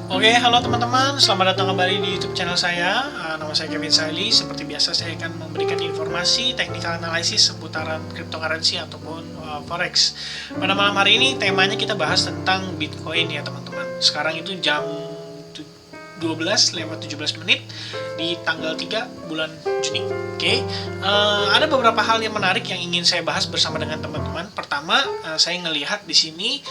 Oke, halo teman-teman, selamat datang kembali di YouTube channel saya. Nama saya Kevin Saili. Seperti biasa, saya akan memberikan informasi technical analysis seputaran cryptocurrency ataupun forex. Pada malam hari ini, temanya kita bahas tentang Bitcoin ya teman-teman. Sekarang itu jam 12 lewat 17 menit di tanggal 3 bulan Juni. Oke, ada beberapa hal yang menarik yang ingin saya bahas bersama dengan teman-teman. Pertama, saya ngelihat di sini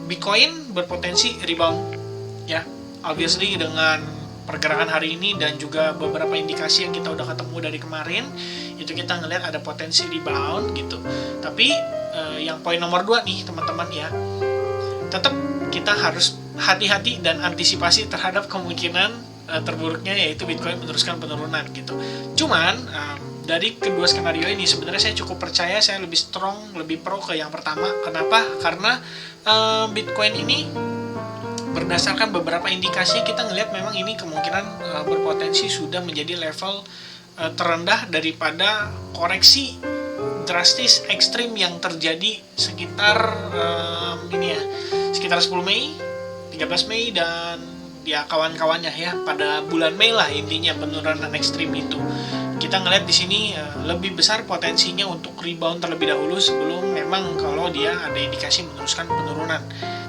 Bitcoin berpotensi rebound. Ya, obviously dengan pergerakan hari ini dan juga beberapa indikasi yang kita udah ketemu dari kemarin, itu kita ngelihat ada potensi rebound gitu. Tapi yang poin nomor 2 nih teman-teman ya, tetap kita harus hati-hati dan antisipasi terhadap kemungkinan terburuknya, yaitu Bitcoin meneruskan penurunan gitu. Cuman dari kedua skenario ini sebenarnya saya cukup percaya, saya lebih strong, lebih pro ke yang pertama. Kenapa? Karena Bitcoin ini berdasarkan beberapa indikasi kita ngelihat memang ini kemungkinan berpotensi sudah menjadi level terendah daripada koreksi drastis ekstrim yang terjadi sekitar sekitar 10 Mei, 13 Mei dan ya kawan-kawannya ya, pada bulan Mei lah intinya penurunan ekstrim itu. Kita ngelihat di sini lebih besar potensinya untuk rebound terlebih dahulu sebelum memang kalau dia ada indikasi meneruskan penurunan.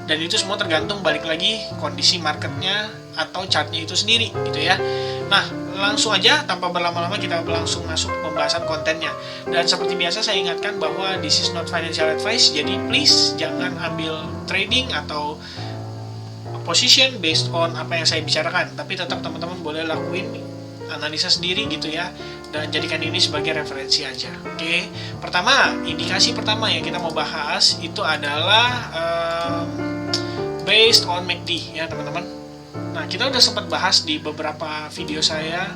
Dan itu semua tergantung balik lagi kondisi marketnya atau chartnya itu sendiri gitu ya. Nah, langsung aja tanpa berlama-lama kita langsung masuk ke pembahasan kontennya. Dan seperti biasa saya ingatkan bahwa this is not financial advice, jadi please jangan ambil trading atau position based on apa yang saya bicarakan, tapi tetap teman-teman boleh lakuin analisa sendiri gitu ya, dan jadikan ini sebagai referensi aja. Oke, pertama, indikasi pertama yang kita mau bahas itu adalah based on MACD ya teman-teman. Nah, kita udah sempat bahas di beberapa video saya,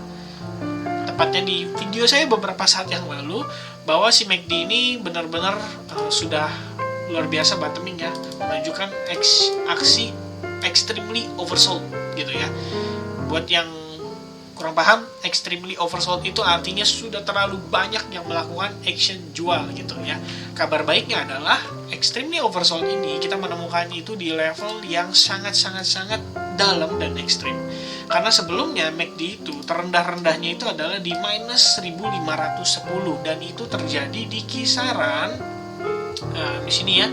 tepatnya di video saya beberapa saat yang lalu, bahwa si MACD ini benar-benar sudah luar biasa bottoming ya, menunjukkan aksi extremely oversold gitu ya. Buat yang kurang paham, extremely oversold itu artinya sudah terlalu banyak yang melakukan action jual gitu ya. Kabar baiknya adalah extremely oversold ini kita menemukan itu di level yang sangat-sangat dalam dan ekstrim. Karena sebelumnya MACD itu terendah-rendahnya itu adalah di minus 1510 dan itu terjadi di kisaran di sini ya.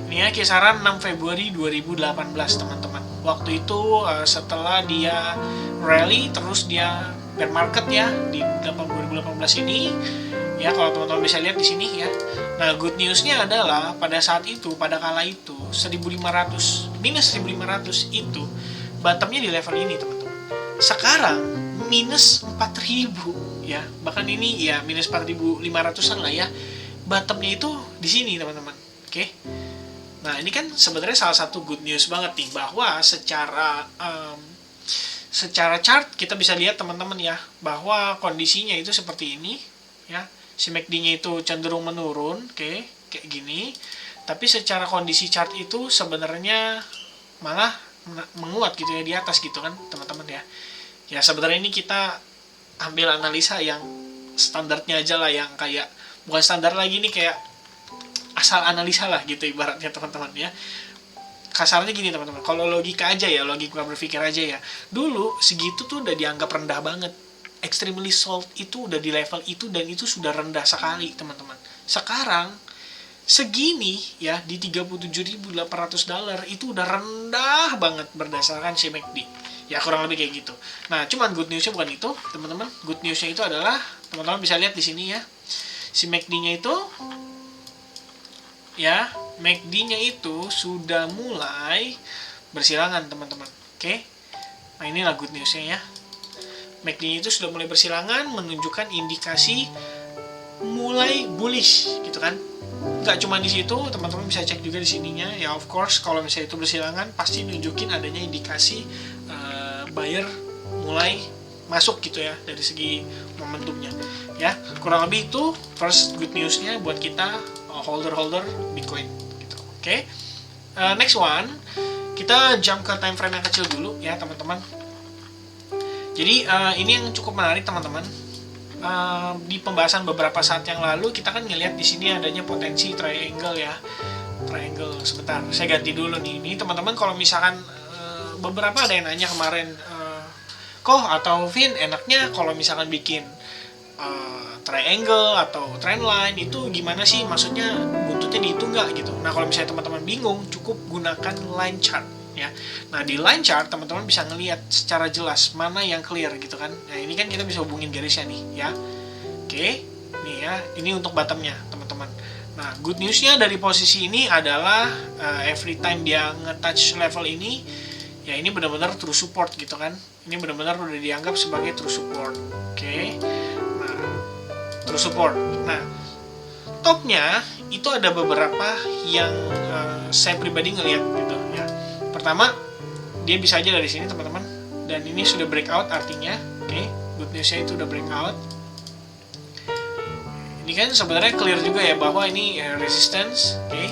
Ini ya kisaran 6 Februari 2018 teman-teman. Waktu itu setelah dia rally terus dia bear market ya di 2018 ini ya, kalau teman-teman bisa lihat di sini ya. Nah, good newsnya adalah pada saat itu, pada kala itu 1500 minus 1500 itu bottomnya di level ini teman-teman. Sekarang minus 4000 ya, bahkan ini ya minus 4500an lah ya, bottomnya itu di sini teman-teman. Oke. Nah, ini kan sebenarnya salah satu good news banget nih, bahwa secara chart kita bisa lihat teman-teman ya, bahwa kondisinya itu seperti ini ya. Si MACD-nya itu cenderung menurun, oke, kayak gini. Tapi secara kondisi chart itu sebenarnya malah menguat gitu ya di atas gitu kan, teman-teman ya. Ya sebenarnya ini kita ambil analisa yang standarnya aja lah, yang kayak bukan standar lagi nih, kayak asal analisa lah gitu ibaratnya teman-teman ya. Kasarnya gini teman-teman, kalau logika aja ya, logika berpikir aja ya, dulu segitu tuh udah dianggap rendah banget, extremely sold itu udah di level itu, dan itu sudah rendah sekali teman-teman. Sekarang segini ya, di $37.800 itu udah rendah banget berdasarkan si MACD ya, kurang lebih kayak gitu. Nah, cuman good newsnya bukan itu teman-teman. Good newsnya itu adalah teman-teman bisa lihat di sini ya, si MACD-nya itu ya, MACD-nya itu sudah mulai bersilangan teman-teman. Oke. Nah, inilah good news-nya ya. MACD-nya itu sudah mulai bersilangan, menunjukkan indikasi mulai bullish gitu kan. Nggak cuma di situ, teman-teman bisa cek juga di sininya. Ya of course, kalau misalnya itu bersilangan pasti nunjukin adanya indikasi buyer mulai masuk gitu ya, dari segi momentumnya. Ya, kurang lebih itu first good news-nya buat kita holder Bitcoin gitu. Oke. Next one, kita jump ke time frame yang kecil dulu ya teman-teman. Jadi ini yang cukup menarik teman-teman. Di pembahasan beberapa saat yang lalu kita kan ngelihat di sini adanya potensi triangle ya. Triangle, sebentar saya ganti dulu nih. Ini teman-teman kalau misalkan beberapa ada yang nanya kemarin, Koh atau Vin, enaknya kalau misalkan bikin triangle atau trendline itu gimana sih, maksudnya buntutnya dihitung nggak gitu. Nah kalau misalnya teman-teman bingung, cukup gunakan line chart ya. Nah di line chart teman-teman bisa ngelihat secara jelas mana yang clear gitu kan. Nah ini kan kita bisa hubungin garisnya nih ya. Oke, nih ya, ini untuk bottomnya teman-teman. Nah good newsnya dari posisi ini adalah every time dia nge-touch level ini, ya ini benar-benar true support gitu kan. Ini benar-benar udah dianggap sebagai true support. Oke, nah true support. Nah topnya itu ada beberapa yang saya pribadi ngelihat gitu ya. Pertama, dia bisa aja dari sini teman-teman, dan ini sudah breakout artinya, oke, good newsnya itu udah breakout. Ini kan sebenarnya clear juga ya bahwa ini resistance, oke.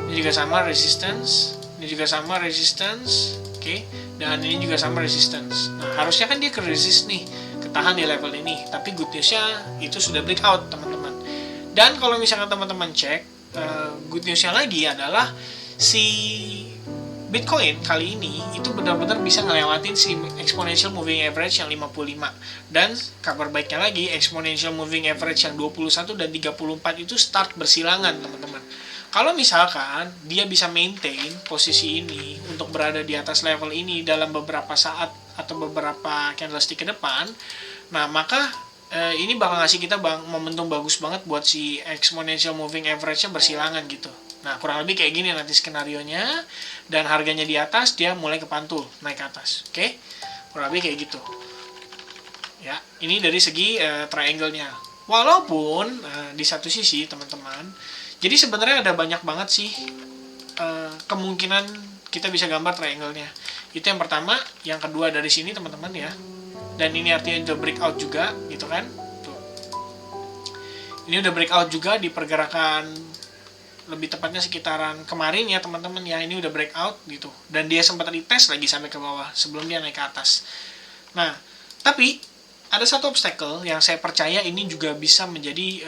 Ini juga sama resistance, ini juga sama resistance, oke. Dan ini juga sama resistance. Nah harusnya kan dia ke resist nih, ketahan di level ini. Tapi good newsnya itu sudah breakout teman-teman. Dan kalau misalkan teman-teman cek, good newsnya lagi adalah si Bitcoin kali ini itu benar-benar bisa ngelewatin si exponential moving average yang 55. Dan kabar baiknya lagi, exponential moving average yang 21 dan 34 itu start bersilangan teman-teman. Kalau misalkan dia bisa maintain posisi ini untuk berada di atas level ini dalam beberapa saat atau beberapa candlestick ke depan, nah maka ini bakal ngasih kita momentum bagus banget buat si exponential moving average-nya bersilangan gitu. Nah kurang lebih kayak gini nanti skenarionya, dan harganya di atas dia mulai kepantul naik ke atas, oke? Kurang lebih kayak gitu ya. Ini dari segi triangle-nya. Walaupun di satu sisi teman-teman, jadi sebenarnya ada banyak banget sih kemungkinan kita bisa gambar triangle-nya. Itu yang pertama. Yang kedua dari sini teman-teman ya, dan ini artinya udah breakout juga gitu kan. Tuh. Ini udah breakout juga di pergerakan lebih tepatnya sekitaran kemarin ya teman-teman ya. Ini udah breakout gitu, dan dia sempat retest lagi sampai ke bawah sebelum dia naik ke atas. Nah tapi ada satu obstacle yang saya percaya ini juga bisa menjadi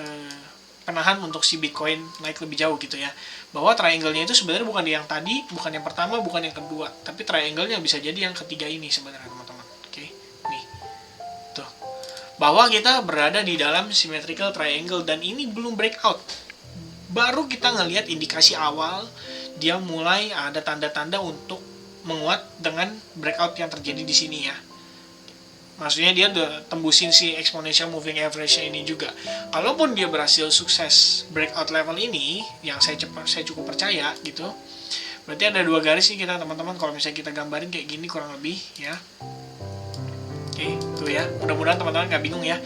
penahan untuk si Bitcoin naik lebih jauh gitu ya. Bahwa triangle-nya itu sebenarnya bukan yang tadi, bukan yang pertama, bukan yang kedua, tapi triangle-nya bisa jadi yang ketiga ini sebenarnya teman-teman. Oke, nih tuh, bahwa kita berada di dalam symmetrical triangle dan ini belum breakout. Baru kita ngelihat indikasi awal dia mulai ada tanda-tanda untuk menguat dengan breakout yang terjadi di sini ya. Maksudnya dia udah tembusin si exponential moving average ini juga. Kalaupun dia berhasil sukses breakout level ini, yang saya cukup percaya gitu, berarti ada dua garis nih kita teman-teman. Kalau misalnya kita gambarin kayak gini kurang lebih ya. Oke, tuh ya. Mudah-mudahan teman-teman gak bingung ya.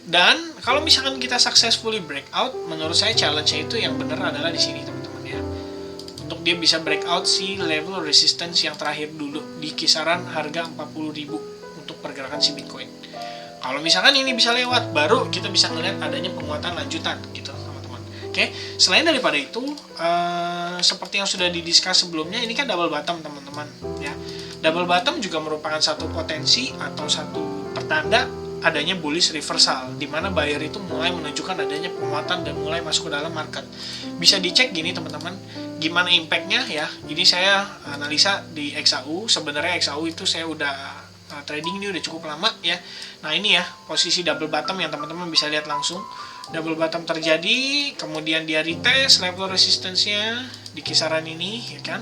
Dan kalau misalkan kita successfully breakout, menurut saya challenge-nya itu yang benar adalah di sini teman-teman ya. Untuk dia bisa breakout si level resistance yang terakhir dulu di kisaran harga 40.000 untuk pergerakan si Bitcoin. Kalau misalkan ini bisa lewat, baru kita bisa ngelihat adanya penguatan lanjutan gitu teman-teman. Oke, selain daripada itu, seperti yang sudah didiskus sebelumnya, ini kan double bottom teman-teman ya. Double bottom juga merupakan satu potensi atau satu pertanda adanya bullish reversal, di mana buyer itu mulai menunjukkan adanya penguatan dan mulai masuk ke dalam market. Bisa dicek gini teman-teman, gimana impact-nya ya. Ini saya analisa di XAU. Sebenarnya XAU itu saya udah trading ini udah cukup lama ya. Nah ini ya posisi double bottom yang teman-teman bisa lihat langsung. Double bottom terjadi, kemudian dia retest level resistance-nya di kisaran ini ya kan.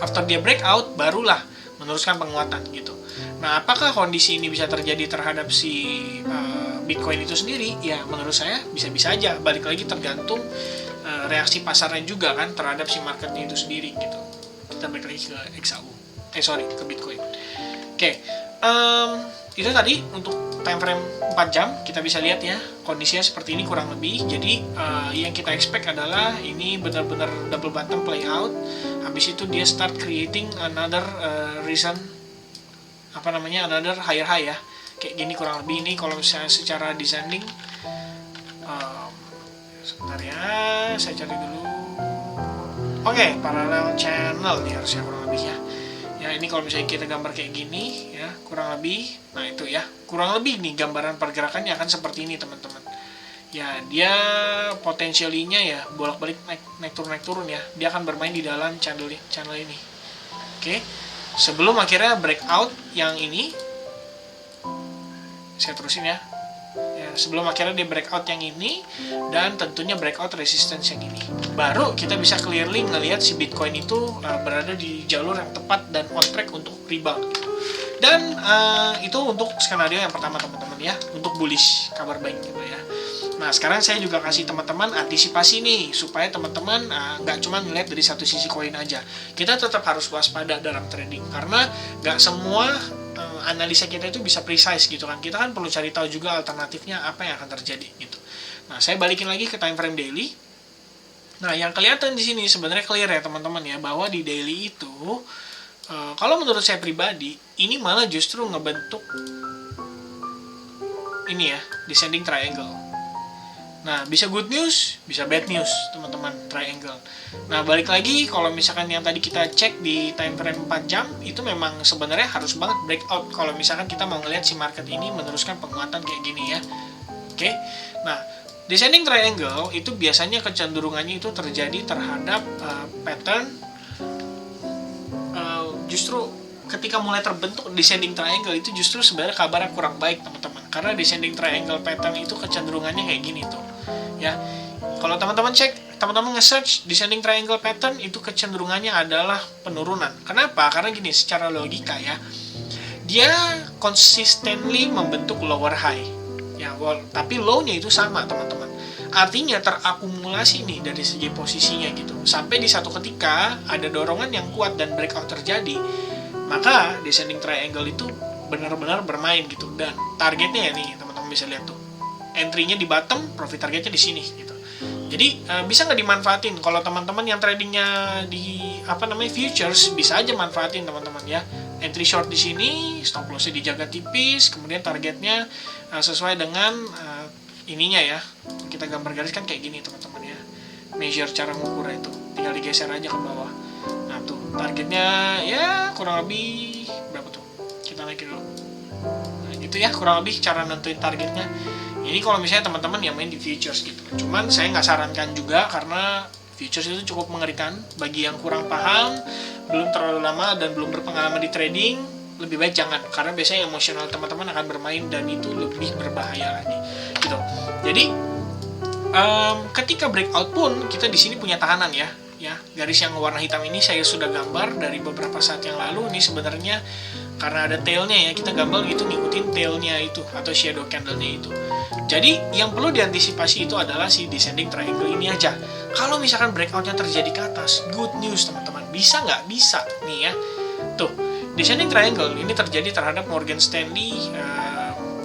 After dia breakout, barulah meneruskan penguatan gitu. Nah, apakah kondisi ini bisa terjadi terhadap si Bitcoin itu sendiri? Ya, menurut saya bisa-bisa aja. Balik lagi tergantung reaksi pasarnya juga kan terhadap si marketnya itu sendiri gitu. Kita balik lagi ke XAU. Ke Bitcoin. Oke, itu tadi untuk time frame 4 jam kita bisa lihat ya kondisinya seperti ini kurang lebih. Jadi yang kita expect adalah ini benar-benar double bottom play out. Habis itu dia start creating another another higher high ya, kayak gini kurang lebih. Ini kalau misalnya secara descending, sebentar ya, saya cari dulu. Oke, parallel channel nih harusnya kurang lebih ya. Ya ini kalau misalnya kita gambar kayak gini ya kurang lebih, nah itu ya kurang lebih nih gambaran pergerakannya akan seperti ini teman-teman. Ya dia potensialnya ya bolak-balik naik turun ya. Dia akan bermain di dalam channel ini. Oke. sebelum akhirnya breakout yang ini. Saya terusin ya. Sebelum akhirnya dia breakout yang ini, dan tentunya breakout resistance yang ini, baru kita bisa clearly ngelihat si Bitcoin itu berada di jalur yang tepat dan on track untuk rebound. Dan itu untuk skenario yang pertama teman-teman ya, untuk bullish, kabar baik gitu ya. Nah sekarang saya juga kasih teman-teman antisipasi nih, supaya teman-teman nggak cuma ngeliat dari satu sisi koin aja. Kita tetap harus waspada dalam trading, karena nggak semua analisa kita itu bisa precise gitu kan. Kita kan perlu cari tahu juga alternatifnya apa yang akan terjadi gitu. Nah saya balikin lagi ke time frame daily. Nah yang kelihatan di sini sebenarnya clear ya teman-teman ya, bahwa di daily itu kalau menurut saya pribadi ini malah justru ngebentuk ini ya, descending triangle. Nah, bisa good news, bisa bad news, teman-teman, triangle. Nah, balik lagi, kalau misalkan yang tadi kita cek di time frame 4 jam, itu memang sebenarnya harus banget breakout kalau misalkan kita mau ngelihat si market ini meneruskan penguatan kayak gini ya. Oke. Nah, descending triangle itu biasanya kecenderungannya itu terjadi terhadap pattern justru ketika mulai terbentuk descending triangle itu justru sebenarnya kabarnya kurang baik teman-teman, karena descending triangle pattern itu kecenderungannya kayak gini tuh ya. Kalau teman-teman cek, teman-teman nge-search descending triangle pattern itu kecenderungannya adalah penurunan. Kenapa? Karena gini, secara logika ya, dia consistently membentuk lower high ya, tapi low-nya itu sama teman-teman. Artinya terakumulasi nih dari segi posisinya gitu, sampai di satu ketika ada dorongan yang kuat dan breakout terjadi, maka descending triangle itu benar-benar bermain gitu. Dan targetnya ya nih teman-teman bisa lihat tuh, entry-nya di bottom, profit targetnya di sini gitu. Jadi bisa nggak dimanfaatin? Kalau teman-teman yang tradingnya di futures, bisa aja manfaatin teman-teman ya. Entry short di sini, stop loss-nya dijaga tipis, kemudian targetnya sesuai dengan ininya ya. Kita gambar garis kan kayak gini teman-teman ya. Measure cara mengukur itu, tinggal digeser aja ke bawah. Nah tuh targetnya ya kurang lebih berapa tuh? Kita naikin dulu. Nah gitu ya, kurang lebih cara nentuin targetnya. Ini kalau misalnya teman-teman yang main di futures gitu. Cuman saya nggak sarankan juga, karena futures itu cukup mengerikan bagi yang kurang paham, belum terlalu lama dan belum berpengalaman di trading. Lebih baik jangan, karena biasanya emosional teman-teman akan bermain dan itu lebih berbahaya lagi gitu. Jadi ketika breakout pun kita di sini punya tahanan ya. Garis yang warna hitam ini saya sudah gambar dari beberapa saat yang lalu. Ini sebenarnya karena ada tailnya ya, kita gambar gitu ngikutin tailnya itu atau shadow candle-nya itu. Jadi yang perlu diantisipasi itu adalah si descending triangle ini aja. Kalau misalkan breakoutnya terjadi ke atas, good news teman-teman. Bisa nggak? Bisa nih ya. Tuh, descending triangle ini terjadi terhadap Morgan Stanley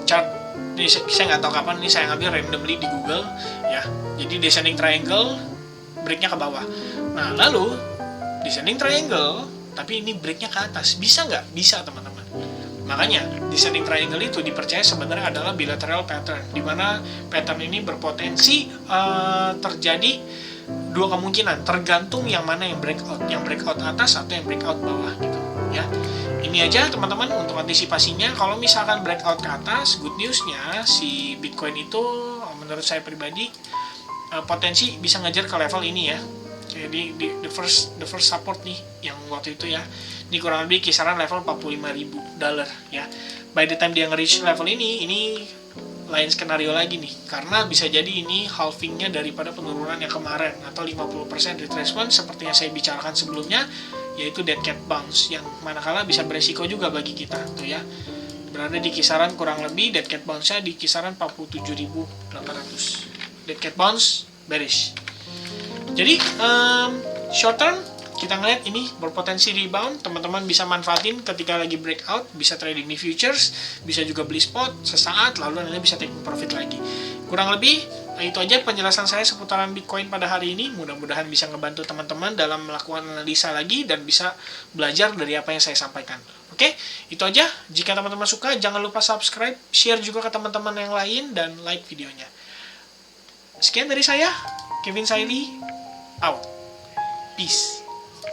chart. Ini saya nggak tahu kapan, ini saya ngambil randomly di Google ya. Jadi descending triangle, breaknya ke bawah. Nah lalu descending triangle, tapi ini breaknya ke atas. Bisa nggak? Bisa teman-teman. Makanya descending triangle itu dipercaya sebenarnya adalah bilateral pattern, di mana pattern ini berpotensi terjadi dua kemungkinan, tergantung yang mana yang breakout atas atau yang breakout bawah gitu ya. Ini aja teman-teman untuk antisipasinya. Kalau misalkan breakout ke atas, good newsnya si Bitcoin itu menurut saya pribadi potensi bisa ngejar ke level ini ya. Jadi the first support nih yang waktu itu ya, ini kurang lebih kisaran level $45.000 ya. By the time dia nge-reach level ini lain skenario lagi nih, karena bisa jadi ini halvingnya daripada penurunan yang kemarin, atau 50% retracement seperti yang saya bicarakan sebelumnya, yaitu dead cat bounce, yang manakala bisa beresiko juga bagi kita tuh ya, berada di kisaran kurang lebih dead cat bounce-nya di kisaran 47.800. Dead cat bounce bearish. Jadi short term kita ngeliat ini berpotensi rebound, teman-teman bisa manfaatin ketika lagi breakout, bisa trading di futures, bisa juga beli spot sesaat, lalu Anda bisa take profit lagi. Kurang lebih itu aja penjelasan saya seputaran Bitcoin pada hari ini. Mudah-mudahan bisa ngebantu teman-teman dalam melakukan analisa lagi dan bisa belajar dari apa yang saya sampaikan. Oke, itu aja. Jika teman-teman suka, jangan lupa subscribe, share juga ke teman-teman yang lain, dan like videonya. Sekian dari saya, Kevin Saili, out. Peace.